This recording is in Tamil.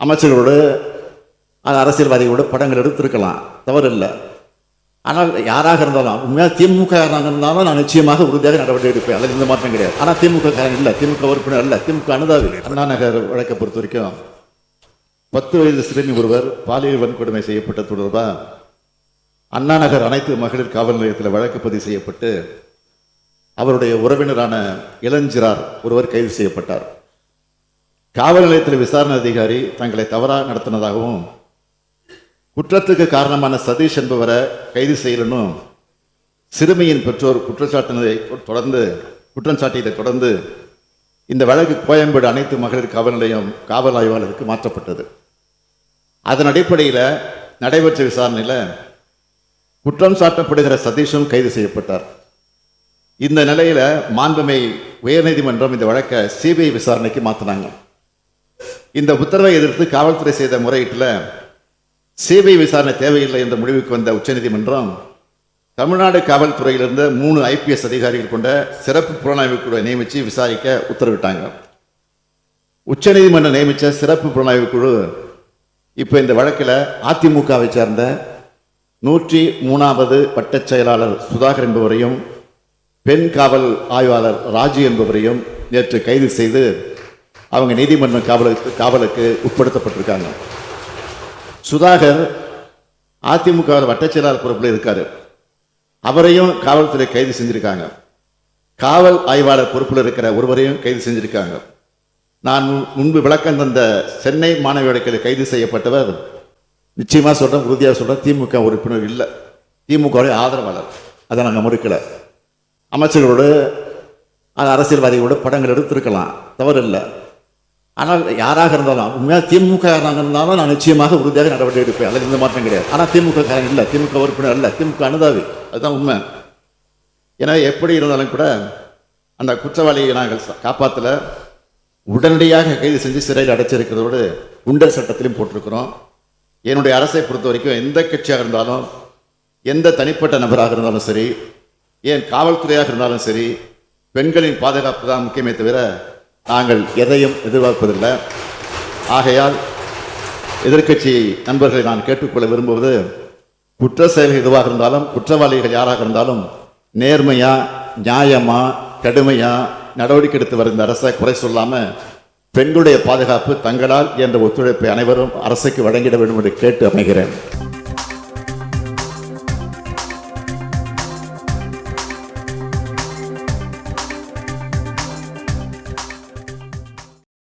அமைச்சர்களோடு அரசியல்வாதிகளோடு படங்கள் எடுத்திருக்கலாம், தவறு இல்லை. ஆனால் யாராக இருந்தாலும் உண்மையாக திமுக இருந்தாலும் நான் நிச்சயமாக உறுதியாக நடவடிக்கை எடுப்பேன், அதில் எந்த மாற்றம் கிடையாது. ஆனால் திமுக காரன் இல்லை, திமுக உறுப்பினர் இல்லை, திமுக அனுதாவி. அண்ணா நகர் வழக்கை பொறுத்த வரைக்கும் 10 வயது சிறுமி ஒருவர் பாலியல் வன்கொடுமை செய்யப்பட்ட தொடர்பாக அண்ணா நகர் அனைத்து மகளிர் காவல் நிலையத்தில் வழக்கு பதிவு செய்யப்பட்டு அவருடைய உறவினரான இளஞ்சிறார் ஒருவர் கைது செய்யப்பட்டார். காவல் நிலையத்தில் விசாரணை அதிகாரி தங்களை தவறாக நடத்தினதாகவும் குற்றத்துக்கு காரணமான சதீஷ் என்பவரை கைது செய்யலனும் சிறுமியின் பெற்றோர் குற்றம் சாட்டியதை தொடர்ந்து இந்த வழக்கு கோயம்பேடு அனைத்து மகளிர் காவல் நிலையம் காவல் ஆய்வாளருக்கு மாற்றப்பட்டது. அதன் அடிப்படையில் நடைபெற்ற விசாரணையில் குற்றம் சாட்டப்படுகிற சதீஷும் கைது செய்யப்பட்டார். இந்த நிலையில மாண்புமை உயர்நீதிமன்றம் இந்த வழக்கை சிபிஐ விசாரணைக்கு மாற்றினாங்க. இந்த உத்தரவை எதிர்த்து காவல்துறை செய்த முறையீட்டில் சிபிஐ விசாரணை தேவையில்லை என்ற முடிவுக்கு வந்த உச்சநீதிமன்றம் தமிழ்நாடு காவல்துறையிலிருந்து 3 IPS அதிகாரிகள் கொண்ட சிறப்பு புலனாய்வு குழுவை நியமித்து விசாரிக்க உத்தரவிட்டாங்க. உச்சநீதிமன்றம் நியமித்த சிறப்பு புலனாய்வு குழு இப்போ இந்த வழக்கில் அதிமுகவை சேர்ந்த 103வது வட்டச் செயலாளர் சுதாகர் என்பவரையும் பெண் காவல் ஆய்வாளர் ராஜு என்பவரையும் நேற்று கைது செய்து அவங்க நீதிமன்ற காவலுக்கு உட்படுத்தப்பட்டிருக்காங்க. சுதாகர் அதிமுக வட்டச் செயலாளர் பொறுப்பில் இருக்காரு, அவரையும் காவல்துறை கைது செஞ்சிருக்காங்க. காவல் ஆய்வாளர் பொறுப்பில் இருக்கிற ஒருவரையும் கைது செஞ்சிருக்காங்க. நான் முன்பு விளக்கம் தந்த சென்னை மாணவி வழக்கில் கைது செய்யப்பட்டவர் நிச்சயமாக சொல்கிறேன், உறுதியாக சொல்கிறேன், திமுக உறுப்பினர் இல்லை, திமுகவுடைய ஆதரவாளர். அதை நாங்கள் மறுக்கலை. அமைச்சர்களோடு அரசியல்வாதிகளோடு படங்கள் எடுத்திருக்கலாம், தவறு இல்லை. ஆனால் யாராக இருந்தாலும் உண்மையாக திமுக இருந்தாலும் நான் நிச்சயமாக உறுதியாக நடவடிக்கை எடுப்பேன், அதில் எந்த மாற்றம் கிடையாது. ஆனால் திமுக காரன் இல்லை, திமுக உறுப்பினர் இல்லை, திமுக அனுதாவி. அதுதான் உண்மை. ஏன்னா எப்படி இருந்தாலும் கூட அந்த குற்றவாளியை நாங்கள் காப்பாற்றல, உடனடியாக கைது செஞ்சு சிறையில் அடைச்சிருக்கிறதோடு குண்டர் சட்டத்திலையும் போட்டிருக்கிறோம். என்னுடைய அரசை பொறுத்த வரைக்கும் எந்த கட்சியாக இருந்தாலும் எந்த தனிப்பட்ட நபராக இருந்தாலும் சரி, ஏன் காவல்துறையாக இருந்தாலும் சரி, பெண்களின் பாதுகாப்பு தான் முக்கியமே தவிர நாங்கள் எதையும் எதிர்பார்ப்பதில்லை. ஆகையால் எதிர்க்கட்சி நண்பர்களை நான் கேட்டுக்கொள்ள விரும்புவது, குற்ற செயல்கள் எதுவாக இருந்தாலும் குற்றவாளிகள் யாராக இருந்தாலும் நேர்மையாக நியாயமாக கடுமையாக நடவடிக்கை எடுத்து வருகிற அரசை குறை சொல்லாமல் பெண்களுடைய பாதுகாப்பு தங்களால் என்ற ஒத்துழைப்பை அனைவரும் அரசுக்கு வழங்கிட வேண்டும் என்று கேட்டு அமைகிறேன்.